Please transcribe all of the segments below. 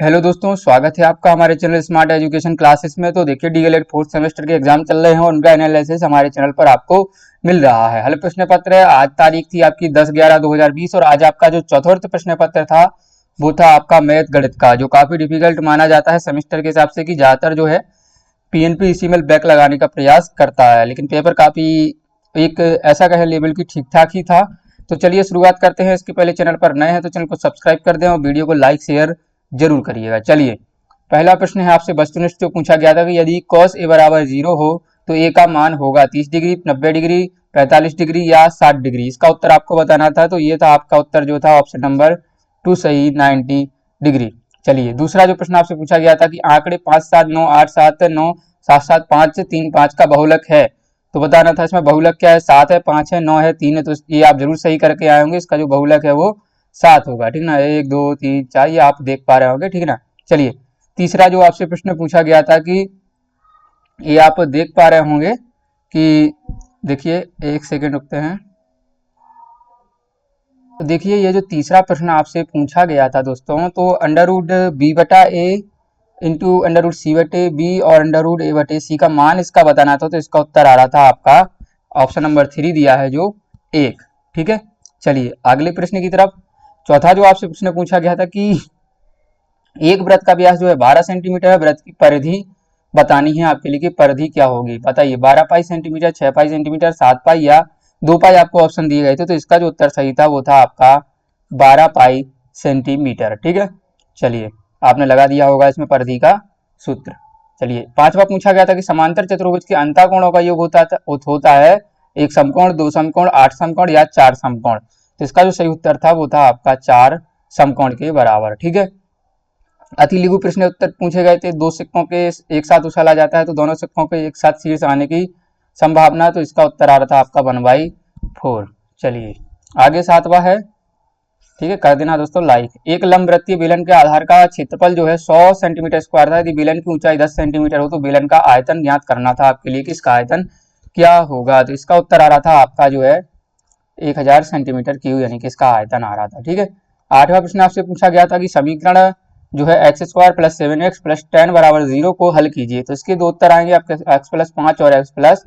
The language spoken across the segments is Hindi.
हेलो दोस्तों, स्वागत है आपका हमारे चैनल स्मार्ट एजुकेशन क्लासेस में। तो देखिए, डीएलएड फोर्थ सेमेस्टर के एग्जाम चल रहे हैं और उनका एनालिसिस हमारे चैनल पर आपको मिल रहा है। हल प्रश्न पत्र है। आज तारीख थी आपकी 10/11/2020 और आज आपका जो चौथा प्रश्न पत्र था वो था आपका मैथ गणित का, जो काफी डिफिकल्ट माना जाता है सेमेस्टर के हिसाब से कि ज्यादातर जो है पीएनपी इसी में बैक लगाने का प्रयास करता है, लेकिन पेपर काफी एक ऐसा कहे लेवल की ठीक ठाक ही था। तो चलिए शुरुआत करते हैं। इसके पहले चैनल पर नए हैं तो चैनल को सब्सक्राइब कर दें और वीडियो को लाइक शेयर जरूर करिएगा। चलिए, पहला प्रश्न है आपसे वस्तुनिष्ठ जो पूछा गया था कि यदि cos a बराबर 0 हो तो a का मान होगा 30 डिग्री, 90 डिग्री, 45 डिग्री या 60 डिग्री। इसका उत्तर आपको बताना था। तो ये था आपका उत्तर जो था ऑप्शन नंबर 2 सही, 90 डिग्री। चलिए, दूसरा जो प्रश्न आपसे पूछा गया था कि आंकड़े 5 7 9 8 7 9 7 7 5 3 5 का बहुलक है, तो बताना था इसमें बहुलक क्या है। 7 है, 5 है, 9 है, 3 है। तो ये आप जरूर सही करके आए होंगे। इसका जो बहुलक है वो 7 होगा, ठीक ना। 1 2 3 4 ये आप देख पा रहे होंगे, ठीक ना। चलिए, तीसरा जो आपसे प्रश्न पूछा गया था कि ये आप देख पा रहे होंगे कि देखिए, एक सेकेंड रुकते हैं। तो देखिए, ये जो तीसरा प्रश्न आपसे पूछा गया था दोस्तों, तो under root b/a into under root c/b और अंडर रूट a/c का मान इसका बताना था। तो इसका उत्तर आ रहा था आपका ऑप्शन नंबर 3 दिया है जो 1, ठीक है। चलिए अगले प्रश्न की तरफ। चौथा जो आपसे प्रश्न पूछा गया था कि एक वृत्त का व्यास जो है 12 सेंटीमीटर है, वृत्त की परिधि बतानी है आपके लिए कि परिधि क्या होगी। बताइए, 12 पाई सेंटीमीटर, 6 पाई सेंटीमीटर, 7 पाई या 2 पाई आपको ऑप्शन दिए गए थे। तो इसका जो उत्तर सही था वो था आपका 12 पाई सेंटीमीटर, ठीक है। चलिए, आपने लगा दिया होगा इसमें परिधि का सूत्र। चलिए, पांचवा पूछा गया था कि समांतर चतुर्भुज के अंतःकोणों का योग होता है एक समकोण, 2 समकोण, 8 समकोण या 4 समकोण। तो इसका जो सही उत्तर था वो था आपका 4 समकोण के बराबर, ठीक है। अति लघु प्रश्न उत्तर पूछे गए थे। 2 सिक्कों के एक साथ उछाला जाता है तो दोनों सिक्कों के एक साथ शीर्ष आने की संभावना। तो इसका उत्तर आ रहा था आपका 1/4। चलिए आगे सातवां है, ठीक है, कर देना दोस्तों लाइक। एक लंबवृत्तीय बेलन के आधार का क्षेत्रफल जो है 100 सेंटीमीटर स्क्वायर था। यदि बेलन की ऊंचाई 10 सेंटीमीटर हो तो बेलन का आयतन ज्ञात करना था आपके लिए कि इसका आयतन क्या होगा। तो इसका उत्तर आ रहा था आपका जो है 1000 सेंटीमीटर क्यूब, यानी कि इसका आयतन आ रहा था, ठीक है। आठवां प्रश्न आपसे पूछा गया था कि समीकरण जो है x² + 7x + 10 = 0 को हल कीजिए। तो इसके दो उत्तर आएंगे आपके x + 5 और x +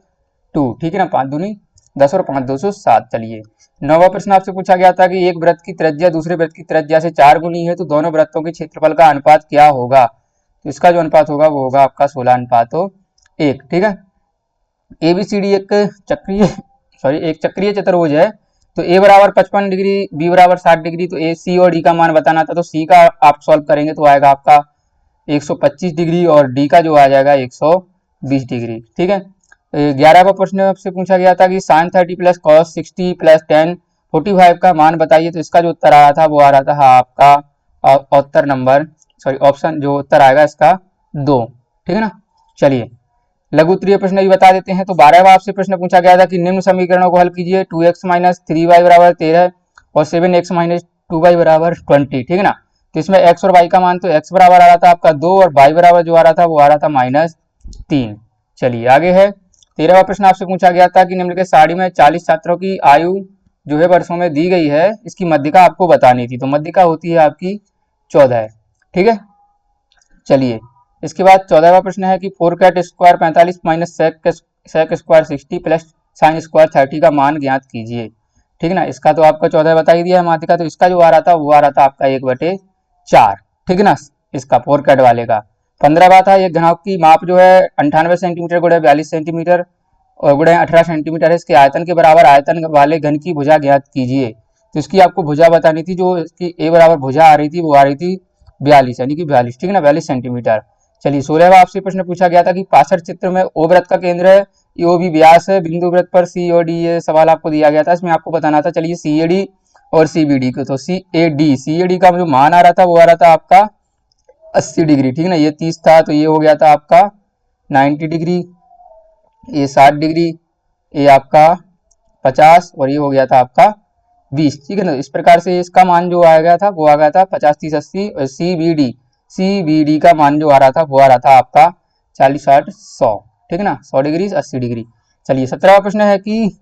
2, ठीक है ना। 5 दूनी 10 और 5 2 7। चलिए, नौवां प्रश्न आपसे पूछा गया था कि एक वृत्त की त्रिज्या दूसरे वृत्त की त्रिज्या से 4 गुनी है तो दोनों वृत्तों के क्षेत्रफल का अनुपात क्या होगा। तो इसका जो अनुपात होगा वो होगा आपका 16:1, ठीक है। एबीसीडी एक चक्रीय चतुर्भुज है। तो ए बराबर 55 डिग्री, बी बराबर 60 डिग्री। तो ए, सी और डी का मान बताना था। तो सी का आप सॉल्व करेंगे तो आएगा आपका 125 डिग्री और डी का जो आ जाएगा 120 डिग्री, ठीक है। 11वां प्रश्न आपसे पूछा गया था कि sin 30 + cos 60 + tan 45 का मान बताइए। तो इसका जो उत्तर आ रहा था वो आ रहा था आपका उत्तर नंबर ऑप्शन जो उत्तर आएगा इसका 2, ठीक है ना। चलिए, लघु उत्तरीय प्रश्न भी बता देते हैं। तो 12वां आपसे प्रश्न पूछा गया था कि निम्न समीकरणों को हल कीजिए। 2x - 3y = 13 और 7x - 2y = 20, ठीक है ना। तो इसमें x और y का मान, तो x बराबर आ रहा था आपका 2 और y बराबर जो आ रहा था वो आ रहा था -3। चलिए आगे है। 13वां प्रश्न आपसे पूछा गया था कि निम्नलिखित सारणी में 40 छात्रों की आयु जो है वर्षों में दी गई है, इसकी मध्यिका आपको बतानी थी। तो मध्यिका होती है आपकी 14, ठीक है। चलिए, इसके बाद 14वां प्रश्न है कि 4 square 45 minus sec square 60 plus sine square 30 का मान ज्ञात कीजिए, ठीक है ना। इसका तो आपका 14 बता ही दिया है माध्यिका। तो इसका जो आ रहा था वो आ रहा था आपका 1/4, ठीक है ना। इसका 4 वाले का 15वां था। एक घनाभ की माप जो है 98 सेंटीमीटर गुणे 42 सेंटीमीटर और गुणे 18 सेंटीमीटर है। इसके आयतन के बराबर आयतन वाले घन की भुजा ज्ञात कीजिए। तो इसकी आपको भुजा बतानी थी। जो इसकी ए बराबर भुजा आ रही थी वो आ रही थी 42, यानी कि 42, ठीक है ना, 42 सेंटीमीटर। चलिए, 16वां आपसे प्रश्न पूछा गया था कि पार्श्व चित्र में ओ वृत्त का केंद्र है, ओ भी व्यास है, बिंदु वृत्त पर सी और डी, ये सवाल आपको दिया गया था। इसमें आपको बताना था। चलिए, सी ए डी और सी बी डी को, तो सी ए डी का जो मान आ रहा था वो आ रहा था आपका 80 डिग्री, ठीक है ना। ये 30 था तो ये हो गया था आपका 90 डिग्री, ये 60 डिग्री, ये आपका 50 और ये हो गया था आपका 20, ठीक है ना। इस प्रकार से इसका मान जो आ गया था वो आ गया था 50 30 80। और सी बी डी का मान जो आ रहा था वो आ रहा था आपका 40 60 100, ठीक है ना, 100 डिग्री 80 डिग्री। चलिए, 17वां प्रश्न है कि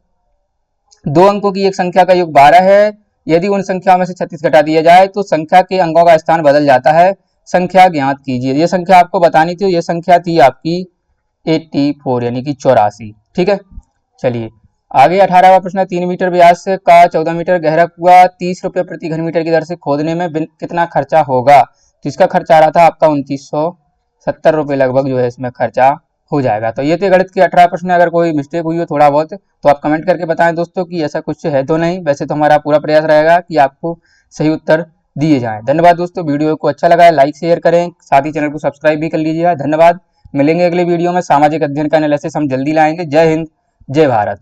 2 अंकों की एक संख्या का योग 12 है। यदि उन संख्याओं में से 36 घटा दिया जाए तो संख्या के अंकों का स्थान बदल जाता है। संख्या ज्ञात कीजिए। ये संख्या आपको बतानी थी, ये संख्या थी आपकी 84 यानी कि 84। ठीक है, चलिए आगे 18वां प्रश्न, 3 मीटर व्यास का 14 मीटर गहरा कुआं 30 रुपये प्रति घन मीटर की दर से खोदने में कितना खर्चा होगा। तो इसका खर्चा आ रहा था आपका 2970 रुपये लगभग जो है इसमें खर्चा हो जाएगा। तो ये थे गणित के 18 प्रश्न। अगर कोई मिस्टेक हुई हो थोड़ा बहुत तो आप कमेंट करके बताएं दोस्तों कि ऐसा कुछ है तो नहीं। वैसे तो हमारा पूरा प्रयास रहेगा कि आपको सही उत्तर दिए जाएं। धन्यवाद दोस्तों, वीडियो को अच्छा लगा है लाइक शेयर करें, साथ ही चैनल को सब्सक्राइब भी कर लीजिएगा। धन्यवाद, मिलेंगे अगले वीडियो में। सामाजिक अध्ययन का एनालिसिस हम जल्दी लाएंगे। जय हिंद, जय भारत।